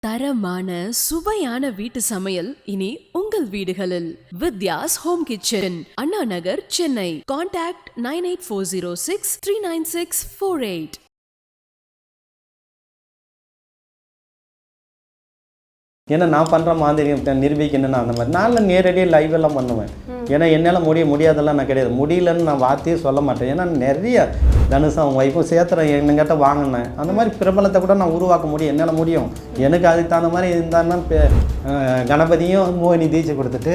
தரமான சுவையான வீட்டு சமையல் இனி உங்கள் வீடுகளில். Vidya's home kitchen, Anna Nagar, Chennai. Contact 9840639648. ஏன்னா நான் பண்ணுற மாதிரி நிரூபிக்கணும்னா அந்த மாதிரி நான் நேரடியாக லைவ் எல்லாம் பண்ணுவேன். ஏன்னா என்னால் முடியாதெல்லாம் நான் கிடையாது. முடியலன்னு நான் வார்த்தையே சொல்ல மாட்டேன். ஏன்னா நிறைய தனுஷம் அவங்க ஒய்ஃபும் சேர்த்துறேன் என்கிட்ட வாங்கினேன். அந்த மாதிரி பிரபலத்தை கூட நான் உருவாக்க முடியும், என்னால் முடியும். எனக்கு அதுக்கு தகுந்த மாதிரி இருந்தான்னா கணபதியும் மோகினி தீட்சை கொடுத்துட்டு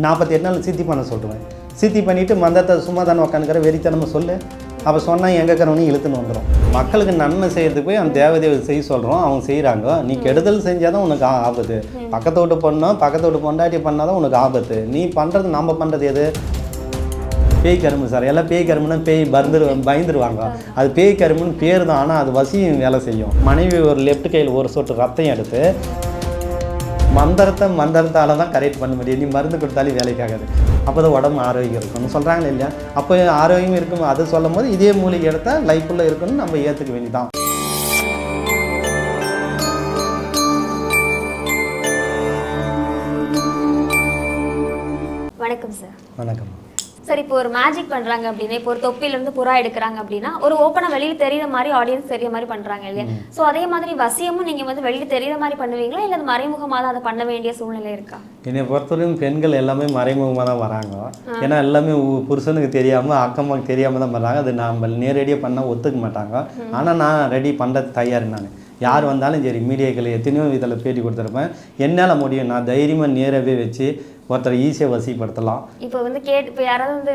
48 நாள் சித்தி பண்ண சொல்லுவேன். சித்தி பண்ணிவிட்டு மந்தத்தை சும்மா தானே உட்காந்துக்கிற வெறித்தனமாக சொல்லு. அப்போ சொன்னால் எங்கே இருக்கிறவனையும் இழுத்துன்னு வந்துடும். மக்களுக்கு நன்மை செய்யறதுக்கு போய் அந்த தேவதேவதை செய்ய சொல்கிறோம், அவங்க செய்கிறாங்க. நீ கெடுதல் செஞ்சால் தான் உனக்கு ஆபத்து. பக்கத்தை விட்டு பண்ணோம், பக்கத்தை விட்டு பொண்டாட்டி பண்ணால் தான் உனக்கு ஆபத்து. நீ பண்ணுறது நம்ம பண்ணுறது எது? பேய் கரும்பு சார். எல்லாம் பேய் கரும்புன்னா பேய் பயந்துருவாங்க. அது பேய் கரும்புன்னு பேர் தான், ஆனால் அது வசியும் வேலை செய்யும். மனைவி ஒரு லெஃப்ட் கையில் ஒரு சொட்டு ரத்தம் எடுத்து மந்திரத்தால் தான் கரெக்ட் பண்ண முடியும். நீ மருந்து கொடுத்தாலும் வேலைக்காகாது. அப்போ தான் உடம்பு ஆரோக்கியம் இருக்கும்னு சொல்கிறாங்களே இல்லையா? அப்போ ஆரோக்கியம் இருக்கும். அது சொல்லும் போது இதே மூலிகை எடுத்தால் லைஃப்புள்ள இருக்குன்னு நம்ம ஏற்றுக்க வேண்டியதான். வணக்கம் சார். வணக்கம் சார். இப்போ ஒரு மேஜிக் பண்ணுறாங்க அப்படின்னா, இப்போ ஒரு தொப்பிலேருந்து புறா எடுக்கிறாங்க அப்படின்னா ஒரு ஓப்பனாக வெளியில் தெரியுற மாதிரி ஆடியன்ஸ் தெரியுற மாதிரி பண்ணுறாங்க இல்லையா? ஸோ அதே மாதிரி வசியமும் நீங்கள் வந்து வெளியில் தெரியுற மாதிரி பண்ணுவீங்களா, இல்லை அது மறைமுகமாக தான் அதை பண்ண வேண்டிய சூழ்நிலை இருக்கா? என்னை பொறுத்தவரையும் பெண்கள் எல்லாமே மறைமுகமாக தான் வராங்க. ஏன்னா எல்லாமே புருஷனுக்கு தெரியாமல் அக்கம்மாவுக்கு தெரியாமல் தான் பண்ணுறாங்க. அது நம்ம நேரடியாக பண்ணால் ஒத்துக்க மாட்டாங்க. ஆனால் நான் ரெடி பண்ணுறது தயார். நான் யார் வந்தாலும் சரி, மீடியாக்கள் எத்தனையோ இதில் பேட்டி கொடுத்துருப்பேன். என்னால் முடியும். நான் தைரியமாக நேரவே வச்சு ஒருத்தரை ஈஸியாக வசிப்படுத்தலாம். இப்போ வந்து இப்போ யாராவது வந்து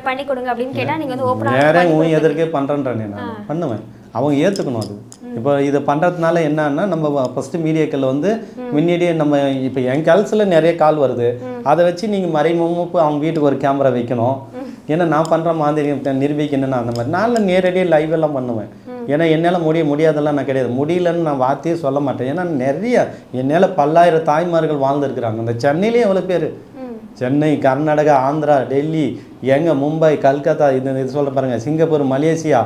பண்ணி கொடுங்க அப்படின்னு கேட்டால் நீங்கள் வந்து ஓப்பனாக நேரே எதற்கே பண்ணுறேன்றேனே நான் பண்ணுவேன். அவங்க ஏற்றுக்கணும். அது இப்போ இதை பண்ணுறதுனால என்னன்னா, நம்ம ஃபஸ்ட்டு மீடியாக்களில் வந்து முன்னாடியே நம்ம இப்போ என் கால்ஸில் நிறைய கால் வருது. அதை வச்சு நீங்கள் மறைமுகமாக அவங்க வீட்டுக்கு ஒரு கேமரா வைக்கணும். ஏன்னா நான் பண்ணுற மாதிரி நிரூபிக்கணும்னா அந்த மாதிரி நான் நேரடியாக லைவ் எல்லாம் பண்ணுவேன். ஏன்னா என்னால் முடியாதெல்லாம் நான் கிடையாது. முடியலன்னு நான் வார்த்தையே சொல்ல மாட்டேன். ஏன்னா நிறைய என்னால் பல்லாயிரம் தாய்மார்கள் வாழ்ந்துருக்குறாங்க. இந்த சென்னையிலேயே எவ்வளோ பேர், சென்னை, கர்நாடகா, ஆந்திரா, டெல்லி, மும்பை, கல்கத்தா, இது சொல்ல பாருங்கள், சிங்கப்பூர், மலேசியா,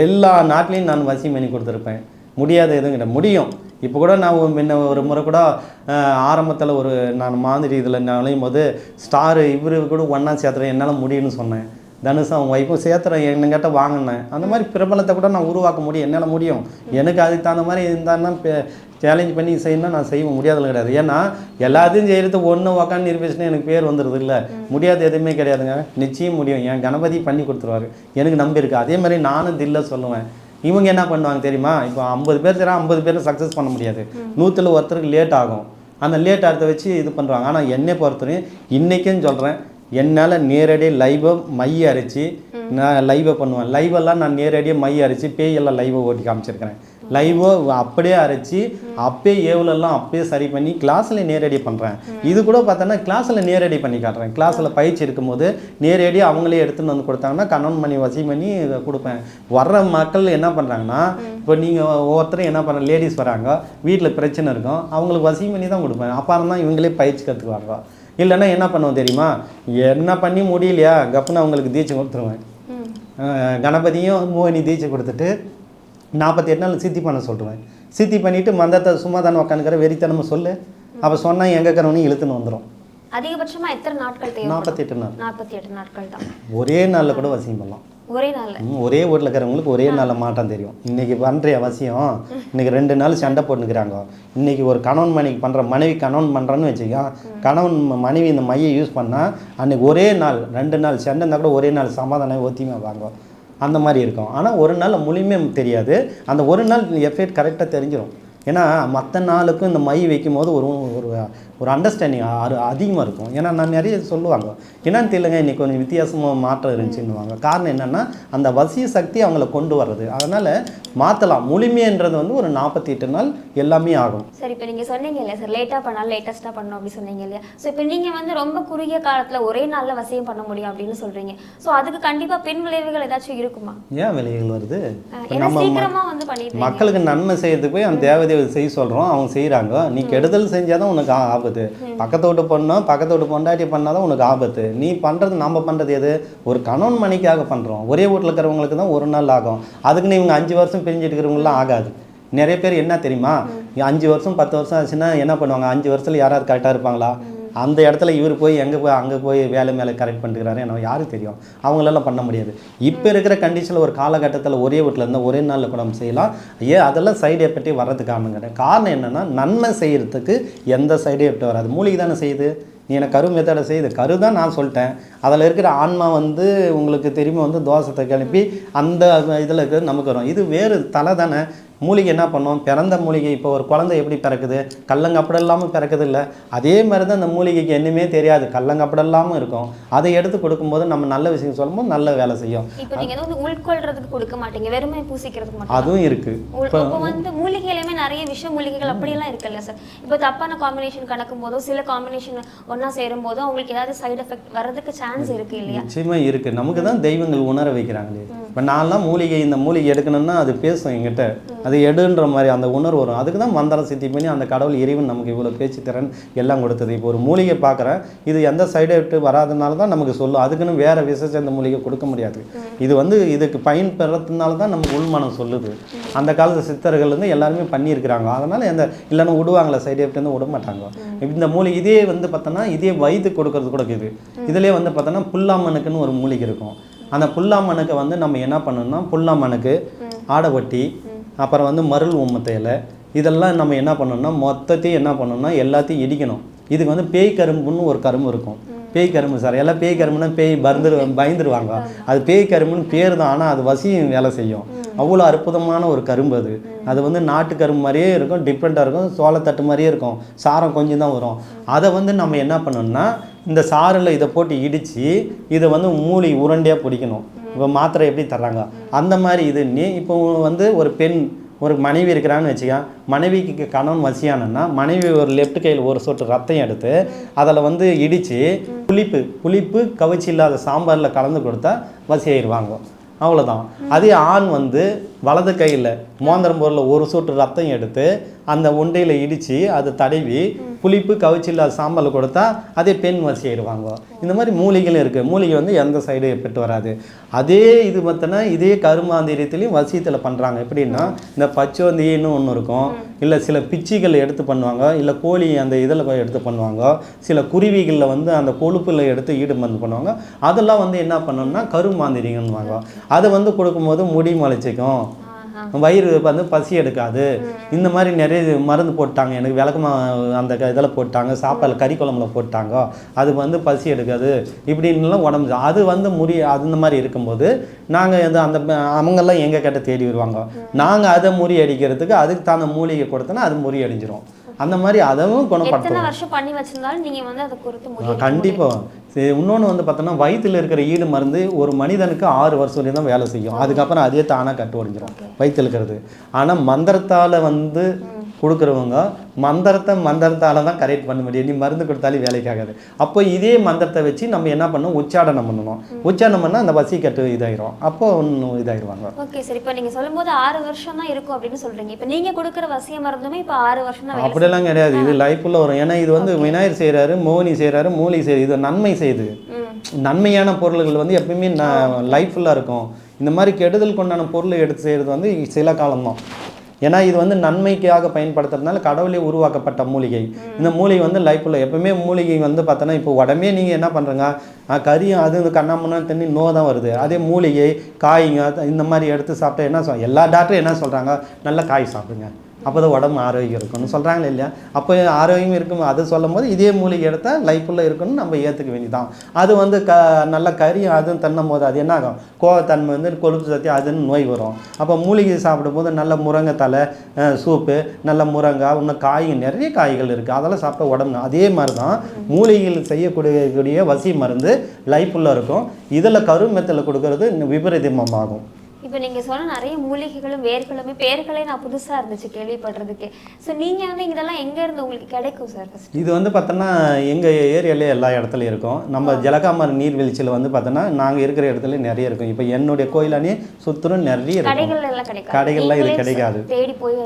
எல்லா நாட்டிலையும் நான் வசியம் பண்ணி கொடுத்துருப்பேன். முடியாத எதுவும் கிடையாது, முடியும். இப்போ கூட நான் முன்ன ஒரு முறை கூட ஆரம்பத்தில் நான் மாதிரி இதில் நுழையும் போது ஸ்டாரு இவரு கூட ஒன்றா சேர்த்துறேன், என்னால் முடியும்னு சொன்னேன். தனுஷம் அவங்க ஒய்ஃபும் சேர்த்துறேன் என்கிட்ட வாங்கினேன். அந்த மாதிரி பிரபலத்தை கூட நான் உருவாக்க முடியும், என்னால் முடியும். எனக்கு அதுக்கு தகுந்த மாதிரி இருந்தான்னா சேலஞ்ச் பண்ணி செய்யணும்னா நான் செய்ய முடியாதது கிடையாது. ஏன்னா எல்லாத்தையும் செய்கிறது ஒன்று உக்காந்து நிரூபிச்சுன்னா எனக்கு பேர் வந்துடுது. இல்லை, முடியாது எதுவுமே கிடையாதுங்க. நிச்சயம் முடியும். என் கணபதி பண்ணி கொடுத்துருவாரு, எனக்கு நம்பி இருக்குது. அதே மாதிரி நானும் தில்ல சொல்லுவேன். இவங்க என்ன பண்ணுவாங்க தெரியுமா? இப்போ 50 பேர் செய்கிறாங்க, 50 பேர் சக்ஸஸ் பண்ண முடியாது. 100ல் ஒருத்தருக்கு லேட் ஆகும். அந்த லேட் ஆகிறத வச்சு இது பண்ணுறாங்க. ஆனால் என்னை பொறுத்தவரையும் இன்றைக்குன்னு சொல்கிறேன், என்னால் நேரடியாக லைவை மைய அரைச்சி நான் லைவை பண்ணுவேன். லைவெல்லாம் நான் நேரடியாக மைய அரைச்சி பேயெல்லாம் லைவை ஓட்டி காமிச்சிருக்கிறேன். லைவோ அப்படியே அரைச்சி அப்பயே ஏவுலெல்லாம் அப்பயே சரி பண்ணி கிளாஸில் நேரடியாக பண்ணுறேன். இது கூட பார்த்தோன்னா கிளாஸில் நேரடி பண்ணி காட்டுறேன். கிளாஸில் பயிற்சி இருக்கும்போது நேரடியாக அவங்களே எடுத்துன்னு வந்து கொடுத்தாங்கன்னா கணவன் பண்ணி வசி பண்ணி இதை கொடுப்பேன். வர்ற மக்கள் என்ன பண்ணுறாங்கன்னா, இப்போ நீங்கள் ஒவ்வொருத்தரும் என்ன பண்ணுற, லேடிஸ் வராங்க, வீட்டில் பிரச்சனை இருக்கும், அவங்களுக்கு வசி பண்ணி தான் கொடுப்பேன். அப்புறம் தான் இவங்களே பயிற்சி கற்றுக்குவாங்க. இல்லைன்னா என்ன பண்ணுவோம் தெரியுமா? என்ன பண்ணி முடியலையா கப்புன்னு அவங்களுக்கு தீட்சை கொடுத்துருவேன். கணபதியும் மோகினி தீட்சை கொடுத்துட்டு 48 நாள் சித்தி பண்ண சொல்லுவேன். சித்தி பண்ணிவிட்டு மந்தத்தை சும்மா தானே உட்காந்துக்கிற வெறித்தனமாக சொல்லு. அப்போ சொன்னால் எங்கே இருக்கிறவனையும் இழுத்துன்னு வந்துடும். அதிகபட்சமாக எத்தனை நாட்கள் தேவை? 48 நாள். 48 நாட்கள் தான். ஒரே நாளில் கூட வசியம் பண்ணலாம். ஒரே நாளில் ஒரே வீட்டில் இருக்கிறவங்களுக்கு ஒரே நாளில் மாற்றம் தெரியும். இன்றைக்கி பண்ணுற அவசியம், இன்றைக்கி 2 நாள் சண்டை போட்டுக்கிறாங்க. இன்றைக்கி ஒரு கணவன் மனைவி பண்ணுற, மனைவி கணவன் பண்ணுறன்னு வச்சுக்கோ, கணவன் மனைவி இந்த மையை யூஸ் பண்ணால் அன்றைக்கி ஒரே நாள் 2 நாள் சண்டை இருந்தால் கூட ஒரே நாள் சமாதானம் ஒத்தியுமே வாங்க அந்த மாதிரி இருக்கும். ஆனால் ஒரு நாள் முழுமையாக தெரியாது. அந்த ஒரு நாள் எஃபெக்ட் கரெக்டாக தெரிஞ்சிடும். ஏன்னா மற்ற நாளுக்கும் இந்த மை வைக்கும் போது ஒரு அண்டர்ஸ்டாண்டிங் அதிகமாக இருக்கும். ஏன்னா நான் நிறைய சொல்லுவாங்க, என்னன்னு தெரியலங்க இன்றைக்கி கொஞ்சம் வித்தியாசமாக மாற்றம் இருந்துச்சுன்னுவாங்க. காரணம் என்னென்னா அந்த வசிய சக்தி அவங்கள கொண்டு வர்றது. அதனால் மாற்றலாம். முழுமைன்றது வந்து ஒரு 48 நாள் எல்லாமே ஆகும். சரி, இப்போ நீங்கள் சொன்னீங்க இல்லையா சார், லேட்டாக பண்ணாலும் லேட்டஸ்ட்டாக பண்ணணும் அப்படி சொன்னீங்க இல்லையா? ஸோ இப்போ நீங்கள் வந்து ரொம்ப குறுகிய காலத்தில் ஒரே நாளில் வசியம் பண்ண முடியும் அப்படின்னு சொல்கிறீங்க. ஸோ அதுக்கு கண்டிப்பாக பின் விளைவுகள் ஏதாச்சும் இருக்குமா? ஏன் விளைவுகள் வருது? நம்ம சீக்கிரமாக வந்து பண்ணிட்டு மக்களுக்கு நன்மை செய்யறதுக்கு போய் அந்த தேவதை செய்ய சொல்கிறோம், அவங்க செய்கிறாங்க. நீ கெடுதல் செஞ்சால் தான் உனக்கு ஆபத்து. பக்கத்தை விட்டு பண்ணோம், பக்கத்தை விட்டு பொண்டாட்டி பண்ணால் தான் உனக்கு ஆபத்து. நீ பண்ணுறது நம்ம பண்ணுறது எது? ஒரு கணவன் மணிக்காக பண்ணுறோம். ஒரே வீட்டில் இருக்கிறவங்களுக்கு தான் ஒரு நாள் ஆகும். அதுக்குன்னு இவங்க 5 வருஷம் பிரிஞ்சுட்டு இருக்கிறவங்களாம் ஆகாது. நிறைய பேர் என்ன தெரியுமா 5 வருஷம் 10 வருஷம் ஆச்சுன்னா என்ன பண்ணுவாங்க, 5 வருஷத்துல யாராவது கரெக்டாக இருப்பாங்களா? அந்த இடத்துல இவர் போய் அங்கே போய் வேலை மேலே கரெக்ட் பண்ணிக்கிறாரு, எனக்கு யாருக்கு தெரியும்? அவங்களெல்லாம் பண்ண முடியாது. இப்போ இருக்கிற கண்டிஷனில் ஒரு காலகட்டத்தில் ஒரே வீட்டில் இருந்தால் ஒரே நாளில் கூட நம்ம செய்யலாம். அதெல்லாம் சைடு எஃபெக்டே வர்றதுக்கு காரணம் என்னென்னா, நன்மை செய்கிறதுக்கு எந்த சைடு எஃபெக்ட் வராது. மூலிகை தானே செய்யுது. நீ எனக்கு கரு மெத்தடை செய்யுது, கரு தான் நான் சொல்லிட்டேன். அதில் இருக்கிற ஆன்மா வந்து உங்களுக்கு தெரியுமா வந்து தோஷத்தை கிளப்பி அந்த இதில் இருக்கிறது நமக்கு வரும். இது வேறு தலை தானே. மூலிகை என்ன பண்ணோம், பிறந்த மூலிகை இப்போ ஒரு குழந்தை எப்படி பிறக்குது, கல்லங்கப்படம் இல்லாமல் பிறக்குது இல்லை, அதே மாதிரி தான் அந்த மூலிகைக்கு என்னமே தெரியாது, கல்லங்கப்படம் இல்லாமல் இருக்கும். அதை எடுத்து கொடுக்கும்போது நம்ம நல்ல விஷயம் சொல்லும்போது நல்ல வேலை செய்யும். இப்போ நீங்க வந்து உள்கொள்றதுக்கு கொடுக்க மாட்டீங்க, வெறுமை பூசிக்கிறதுக்கு மட்டும். அதுவும் இருக்கு. இப்போ வந்து மூலிகையிலுமே நிறைய விஷ மூலிகைகள் அப்படியெல்லாம் இருக்குல்ல சார். இப்போ தப்பான காம்பினேஷன் கணக்கும் போதோ சில காம்பினேஷன் ஒன்னா சேரும் போதோ அவங்களுக்கு ஏதாவது சைடு எஃபெக்ட் வர்றதுக்கு சான்ஸ் இருக்கு இல்லையா? நிச்சயமா இருக்கு. நமக்கு தான் தெய்வங்கள் உணர வைக்கிறாங்களே. இப்போ நான்லாம் மூலிகை இந்த மூலிகை எடுக்கணும்னா அது பேசும் என்கிட்ட, அது எடுன்ற மாதிரி அந்த உணர்வு வரும். அதுக்கு தான் மந்திரம் சித்தி பண்ணி அந்த கடவுள் இறைவன் நமக்கு இவ்வளோ பேச்சு திறன் எல்லாம் கொடுத்தது. இப்போ ஒரு மூலிகை பார்க்குறேன், இது எந்த சைடு எஃபெக்ட் வராதனால தான் நமக்கு சொல்லும். அதுக்குன்னு வேறு விச சேர்ந்த மூலிகை கொடுக்க முடியாது. இது வந்து இதுக்கு பயன் பெறதுனால தான் நமக்கு உள்மனம் சொல்லுது. அந்த காலத்து சித்தர்கள் வந்து எல்லாருமே பண்ணியிருக்கிறாங்க. அதனால் எந்த இல்லைன்னா விடுவாங்களே, சைடு எஃபெக்ட் வந்து விட மாட்டாங்க. இந்த மூலிகை இதே வந்து பார்த்தோன்னா இதே வயிற்று கொடுக்கறது கூட இருக்குது. இதிலே வந்து பார்த்தோன்னா புல்லாமனுக்குன்னு ஒரு மூலிகை இருக்கும். அந்த புல்லாமனுக்கு வந்து நம்ம என்ன பண்ணணும்னா, புல்லாமனுக்கு ஆடவட்டி, அப்புறம் வந்து மருள் உம்மத்தை இலை, இதெல்லாம் நம்ம என்ன பண்ணணும்னா மொத்தத்தையும் என்ன பண்ணணும்னா எல்லாத்தையும் இடிக்கணும். இதுக்கு வந்து பேய் கரும்புன்னு ஒரு கரும்பு இருக்கும். பேய் கரும்பு சார், எல்லாம் பேய் கரும்புனா பேய் பயந்துருவாங்க. அது பேய் கரும்புன்னு பேர் தான், ஆனால் அது வசியம் வேலை செய்யும். அவ்வளோ அற்புதமான ஒரு கரும்பு அது. அது வந்து நாட்டு கரும்பு மாதிரியே இருக்கும், டிஃப்ரெண்ட்டாக இருக்கும், சோளத்தட்டு மாதிரியே இருக்கும், சாரம் கொஞ்சம் தான் வரும். அதை வந்து நம்ம என்ன பண்ணணும்னா இந்த சாரில் இதை போட்டு இடித்து இதை வந்து மூலிகை உருண்டையாக பிடிக்கணும். இப்போ மாத்திரை எப்படி தர்றாங்க அந்த மாதிரி இது. நீ இப்போ வந்து ஒரு பெண் ஒரு மனைவி இருக்கிறான்னு வச்சுக்க, மனைவிக்கு கணவன் வசியானன்னா மனைவி ஒரு லெஃப்ட் கையில் ஒரு சொட்டு ரத்தம் எடுத்து அதில் வந்து இடித்து புளிப்பு கவிச்சி இல்லாத சாம்பாரில் கலந்து கொடுத்தா வசியாயிருவாங்க. அவ்வளோதான். அதே ஆண் வந்து வலது கையில் மோந்திரம் பொருளில் ஒரு சொட்டு ரத்தம் எடுத்து அந்த உண்டையில் இடித்து அதை தடவி புளிப்பு கவிச்சில்லாத சாம்பல் கொடுத்தா அதே பெண் வசியாயிருவாங்க. இந்த மாதிரி மூலிகைகளும் இருக்குது. மூலிகை வந்து எந்த சைடு எஃபெக்ட் வராது. அதே இது பார்த்தோன்னா இதே கருமாந்திரியத்துலேயும் வசியத்தில் பண்ணுறாங்க. எப்படின்னா இந்த பச்சோந்தின்னு ஒன்று இருக்கும், இல்லை சில பிச்சிகள் எடுத்து பண்ணுவாங்க, இல்லை கோழி அந்த இதில் எடுத்து பண்ணுவாங்க, சில குருவிகளில் வந்து அந்த கொழுப்பில் எடுத்து ஈடுபந்து பண்ணுவாங்க. அதெல்லாம் வந்து என்ன பண்ணணும்னா கருமாந்திரிகன்னுவாங்க. அதை வந்து கொடுக்கும்போது முடி முளைச்சிக்கும், வயிறு வந்து பசி எடுக்காது. இந்த மாதிரி நிறைய மருந்து போட்டாங்க எனக்கு, விளக்கமா அந்த இதில் போட்டாங்க, சாப்பாடு கறி குழம்புல போட்டாங்க, அது வந்து பசி எடுக்காது இப்படின்லாம் உடம்பு. அது வந்து அந்த மாதிரி இருக்கும்போது நாங்கள் அந்த அவங்கெல்லாம் எங்கள் கிட்ட தேடி வருவாங்க. நாங்கள் அதை முறியடிக்கிறதுக்கு அதுக்கு தான மூலிகை கொடுத்தோன்னா அது முறியடிஞ்சிரும். அந்த மாதிரி அதுவும் குணப்படுத்தும். வருஷம் பண்ணி வச்சிருந்தாலும் நீங்கள் வந்து அதை பொறுத்து கண்டிப்பாக. இன்னொன்று வந்து பார்த்தோன்னா வயிற்றில் இருக்கிற ஈடு மருந்து ஒரு மனிதனுக்கு 6 வருஷம் வரையும் தான் வேலை செய்யும். அதுக்கப்புறம் அதே தானாக கட்டு உடைஞ்சிரும் வயிற்றில் இருக்கிறது. ஆனால் மந்திரத்தால் வந்து கொடுக்குறவங்க மந்திரத்தால் தான் கரெக்ட் பண்ண முடியும். நீ மருந்து கொடுத்தாலும் வேலைக்காகாது. அப்போ இதே மந்திரத்தை வச்சு நம்ம என்ன பண்ணணும், உச்சாடனம் பண்ணணும். உச்சாரணம் பண்ணால் அந்த வசி கட்டு இதாயிரும், அப்போ ஒன்றும் இதாகிடுவாங்க. Okay sir. இப்போ நீங்கள் சொல்லும்போது 6 வருஷம் தான் இருக்கும் அப்படின்னு சொல்கிறீங்க. இப்போ நீங்கள் கொடுக்குற வசிய மருந்துமே இப்போ 6 வருஷம் தான். அப்படியெல்லாம் கிடையாது, இது லைஃப்புள்ள வரும். ஏன்னா இது வந்து விநாயகர் செய்கிறாரு, மோகினி செய்கிறாரு, மூலிகை செய்யுது, இது நன்மை செய்யுது. நன்மையான பொருள்கள் வந்து எப்பயுமே லைஃப்ஃபுல்லாக இருக்கும். இந்த மாதிரி கெடுதல் கொண்டான பொருளை எடுத்து செய்கிறது வந்து சில காலம்தான். ஏன்னா இது வந்து நன்மைக்காக பயன்படுத்துறதுனால கடவுளே உருவாக்கப்பட்ட மூலிகை. இந்த மூலிகை வந்து லைஃப்பில் எப்பவுமே மூலிகை வந்து பார்த்தோன்னா இப்போ உடம்பே நீங்கள் என்ன பண்ணுறங்க, கறியும் அது இந்த கண்ணாமண்ணா தண்ணி நோ தான் வருது. அதே மூலிகை காய்ங்க இந்த மாதிரி எடுத்து சாப்பிட்டா என்ன எல்லா டாக்டரும் என்ன சொல்கிறாங்க, நல்ல காய் சாப்பிடுங்க, அப்போ தான் உடம்பு ஆரோக்கியம் இருக்கும்னு சொல்கிறாங்களே இல்லையா. அப்போ ஆரோக்கியம் இருக்கும். அது சொல்லும் போது இதே மூலிகை எடுத்தால் லைஃப்பில் இருக்குன்னு நம்ம ஏற்றுக்க வேண்டியதான். அது வந்து நல்ல கறி அதுவும் தண்ணும் போது அது என்ன ஆகும், கோவத்தன்மை வந்து கொழுப்பு சத்தி அதுன்னு நோய் வரும். அப்போ மூலிகை சாப்பிடும்போது நல்ல முருங்கை தலை சூப்பு, நல்ல முருங்காய், இன்னும் காய்கள் நிறைய காய்கள் இருக்குது, அதெல்லாம் சாப்பிட்டா உடம்பு. அதே மாதிரி தான் மூலிகைகள் செய்யக்கூடிய வசி மருந்து லைஃப்புள்ள இருக்கும். இதில் கருமெத்தில் கொடுக்கறது விபரீதமாகும். இப்போ நீங்கள் சொன்ன நிறைய மூலிகைகளும் வேர்களுமே பேர்களே நான் புதுசாக இருந்துச்சு கேள்விப்படுறதுக்கு. ஸோ நீங்கள் வந்து இதெல்லாம் எங்கேருந்து உங்களுக்கு கிடைக்கும் சார்? இது வந்து பார்த்தோன்னா எங்கள் ஏரியாலே எல்லா இடத்துலையும் இருக்கும். நம்ம ஜலகாமர் நீர்வீழ்ச்சியில் வந்து பார்த்தோன்னா நாங்கள் இருக்கிற இடத்துல நிறைய இருக்கும். இப்போ என்னுடைய கோயிலானே சுற்றுலும் நிறைய இருக்கும். கடைகள்லாம் இது கிடைக்காது,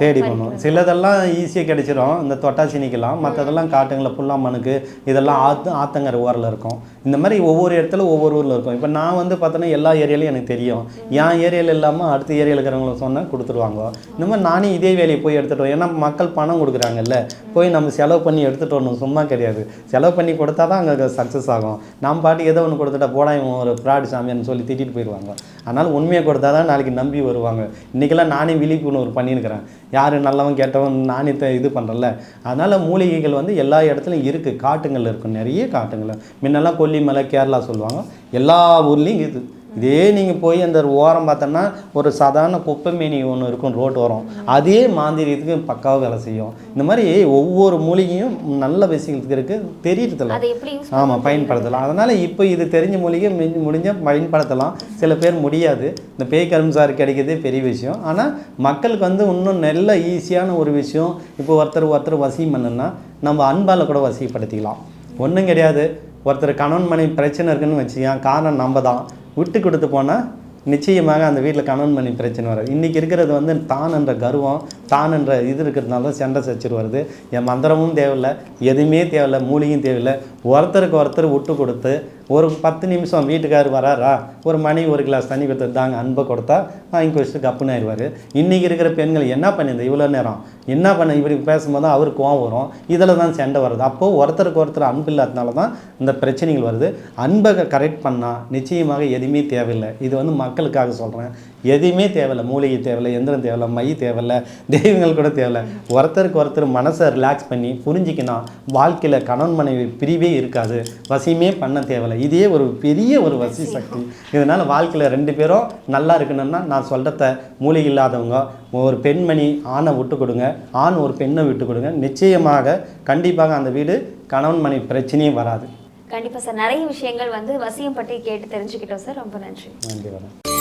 தேடி போகணும். சிலதெல்லாம் ஈஸியாக கிடைச்சிரும், இந்த தொட்டாசினிக்கெல்லாம். மற்றதெல்லாம் காட்டுங்களில் புல்லாமனுக்கு இதெல்லாம் ஆத்தங்கரை ஓரில் இருக்கும். இந்த மாதிரி ஒவ்வொரு இடத்துல ஒவ்வொரு ஊரில் இருக்கும். இப்போ நான் வந்து பார்த்தோன்னா எல்லா ஏரியாலையும் எனக்கு தெரியும். என் ஏரியாவில் வேலை இல்லாமல் அடுத்த ஏரியாவில் இருக்கிறவங்கள சொன்னால் கொடுத்துருவாங்க. இந்த மாதிரி நானே இதே வேலையை போய் எடுத்துகிட்டு வரேன். ஏன்னா மக்கள் பணம் கொடுக்குறாங்கல்ல, போய் நம்ம செலவு பண்ணி எடுத்துகிட்டு வரணும், சும்மா கிடையாது. செலவு பண்ணி கொடுத்தா தான் அங்கே சக்ஸஸ் ஆகும். நம்ம பாட்டு ஏதோ ஒன்று கொடுத்துட்டா போடா இவன் ஒரு ஃப்ராடு சாமியான்னு சொல்லி திட்டிட்டு போயிடுவாங்க. அதனால் உண்மையை கொடுத்தா தான் நாளைக்கு நம்பி வருவாங்க. இன்றைக்கெல்லாம் நானே விழிப்புணர்வு பண்ணியிருக்கிறேன். யார் நல்லவன் கேட்டவன் நானே இது பண்ணுறல. அதனால் மூலிகைகள் வந்து எல்லா இடத்துலையும் இருக்குது. காட்டுங்கள் இருக்கும், நிறைய காட்டுங்கள். முன்னெல்லாம் கொல்லிமலை கேரளா சொல்லுவாங்க, எல்லா ஊர்லேயும் இருக்குது. இதே நீங்கள் போய் அந்த ஓரம் பார்த்தோன்னா ஒரு சாதாரண குப்பை மீனி ஒன்று இருக்கும் ரோட் ஓரம், அதே மாந்திரியத்துக்கு பக்காவாக வேலை செய்யும். இந்த மாதிரி ஒவ்வொரு மூலிகையும் நல்ல விஷயத்துக்கு இருக்குது, தெரியறதில்ல. ஆமாம், பயன்படுத்தலாம். அதனால் இப்போ இது தெரிஞ்ச மூலிகை முடிஞ்ச பயன்படுத்தலாம். சில பேர் முடியாது. இந்த பேய் கரும்சாறு கிடைக்கிறதே பெரிய விஷயம். ஆனால் மக்களுக்கு வந்து இன்னும் நல்ல ஈஸியான ஒரு விஷயம். இப்போ ஒருத்தர் வசியம் பண்ணுன்னா நம்ம அன்பால் கூட வசிப்படுத்திக்கலாம். ஒன்றும் கிடையாது. ஒருத்தர் கணவன் மனைவி பிரச்சனை இருக்குன்னு வச்சுக்கோங்க, காரணம் நம்ம தான். விட்டு கொடுத்து போனால் நிச்சயமாக அந்த வீட்டில் கணவன் மனைவி பிரச்சனை வராது. இன்றைக்கி இருக்கிறது வந்து தான் என்ற கர்வம், தான் என்ற இது இருக்கிறதுனால தான் சண்டை சச்சரவு வருது. என் மந்திரமும் தேவையில்லை, எதுவுமே தேவையில்லை, மூலிகையும் தேவையில்லை. ஒருத்தருக்கு ஒருத்தர் விட்டு கொடுத்து ஒரு 10 நிமிஷம் வீட்டுக்கார் வராரா, ஒரு மனைவி ஒரு கிளாஸ் தண்ணி கொடுத்து தாங்க அன்பை கொடுத்தா வாங்கி வச்சுட்டு கப்புன்னு ஆயிடுவார். இன்றைக்கி இருக்கிற பெண்கள் என்ன பண்ணியிருந்தேன் இவ்வளோ நேரம் என்ன பண்ண இப்படி பேசும்போது தான் அவருக்கு கோவம் வரும். இதில் தான் சண்டை வருது. அப்போது ஒருத்தருக்கு ஒருத்தர் அன்பு இல்லாதனால தான் இந்த பிரச்சனைகள் வருது. அன்பை கரெக்ட் பண்ணால் நிச்சயமாக எதுவுமே தேவையில்லை. இது வந்து மக்களுக்காக சொல்கிறேன். எதுவுமே தேவையில்லை. மூலிகை தேவையில்லை, எந்திரம் தேவையில்லை, மை தேவையில்லை, தெய்வங்கள் கூட தேவையில்லை. ஒருத்தருக்கு ஒருத்தர் மனசை ரிலாக்ஸ் பண்ணி புரிஞ்சிக்கினா வாழ்க்கையில் கணவன் மனைவி பிரிவே இருக்காது. வசியமே பண்ண தேவையில்லை. இதே ஒரு பெரிய ஒரு வசி சக்தி. இதனால் வாழ்க்கையில் 2 பேரும் நல்லா இருக்கணும்னா நான் சொல்கிறத மூலிகை இல்லாதவங்க ஒரு பெண்மணி ஆணை விட்டு கொடுங்க, ஆண் ஒரு பெண்ணை விட்டு கொடுங்க. நிச்சயமாக கண்டிப்பாக அந்த வீடு கணவன் மனைவி பிரச்சனையே வராது. கண்டிப்பாக சார். நிறைய விஷயங்கள் வந்து வசியம் பற்றி கேட்டு தெரிஞ்சுக்கிட்டோம் சார். ரொம்ப நன்றி. நன்றி.